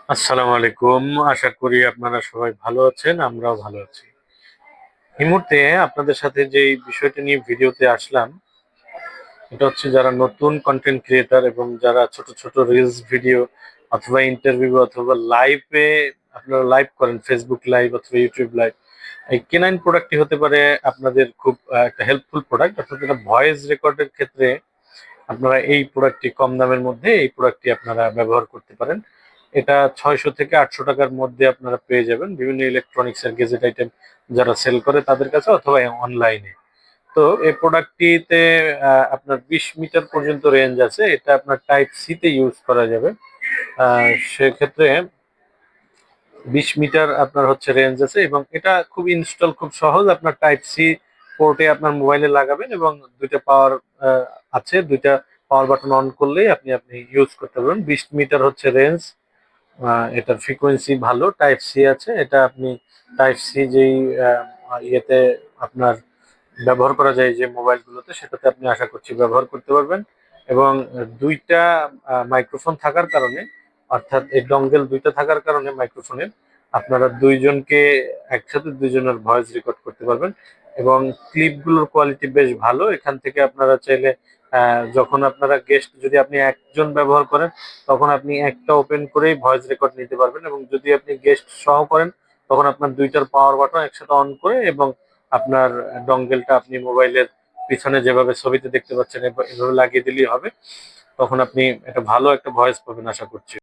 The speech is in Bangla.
আসসালামু আলাইকুম। আশা করি আপনারা সবাই ভালো আছেন, আমরাও ভালো আছি। এই মুহূর্তে আপনাদের সাথে যে বিষয়টা নিয়ে ভিডিওতে আসলাম, এটা হচ্ছে যারা নতুন কন্টেন্ট ক্রিয়েটর এবং যারা ছোট ছোট রিলস ভিডিও অথবা ইন্টারভিউ অথবা লাইভে আপনারা লাইভ করেন, ফেসবুক লাইভ অথবা ইউটিউব লাইভ। এই কেনাইন প্রোডাক্টটি হতে পারে আপনাদের খুব একটা হেল্পফুল প্রোডাক্ট। অর্থাৎ এটা ভয়েস রেকর্ডের ক্ষেত্রে আপনারা এই প্রোডাক্টটি কম দামের মধ্যে এই প্রোডাক্টটি আপনারা ব্যবহার করতে পারেন। এটা ৬০০ থেকে ৮০০ টাকার মধ্যে আপনারা পেয়ে যাবেন বিভিন্ন ইলেকট্রনিক্স এর গেজেট আইটেম যারা সেল করে তাদের কাছে অথবা অনলাইনে। তো এই প্রোডাক্টটিতে আপনার ২০ মিটার পর্যন্ত রেঞ্জ আছে। এটা আপনার টাইপ সি তে ইউজ করা যাবে। সেক্ষেত্রে ২০ মিটার আপনার হচ্ছে রেঞ্জ আছে এবং এটা খুব ইনস্টল খুব সহজ। আপনার টাইপ সি পোর্টে আপনার মোবাইলে লাগাবেন এবং ২ টা পাওয়ার আছে। ২ টা পাওয়ার বাটন অন করলেই আপনি ইউজ করতে পারবেন। ২০ মিটার হচ্ছে রেঞ্জ। এটার ফ্রিকোয়েন্সি ভালো। টাইপ সি আছে। এটা আপনি টাইপ সি যেই ইয়েতে আপনার ব্যবহার করা যায় যে মোবাইলগুলোতে, সেটাতে আপনি আশা করছি ব্যবহার করতে পারবেন। এবং ২ টা মাইক্রোফোন থাকার কারণে, অর্থাৎ এই ডঙ্গেল ২ টা থাকার কারণে মাইক্রোফোনের আপনারা ২ জনকে একসাথে ২ জনের ভয়েস রেকর্ড করতে পারবেন। এবং ক্লিপগুলোর কোয়ালিটি বেশ ভালো। এখান থেকে আপনারা চাইলে যখন আপনারা গেস্ট যদি আপনি একজন ব্যবহার করেন, তখন আপনি একটা ওপেন করেই ভয়েস রেকর্ড নিতে পারবেন। এবং যদি আপনি গেস্ট সহ করেন, তখন আপনার ২ টার পাওয়ার বাটন একসাথে অন করে এবং আপনার ডঙ্গেলটা আপনি মোবাইলের পিছনে যেভাবে ছবিতে দেখতে পাচ্ছেন এভাবে লাগিয়ে দিলেই হবে। তখন আপনি একটা ভালো একটা ভয়েস পাবেন আশা করছি।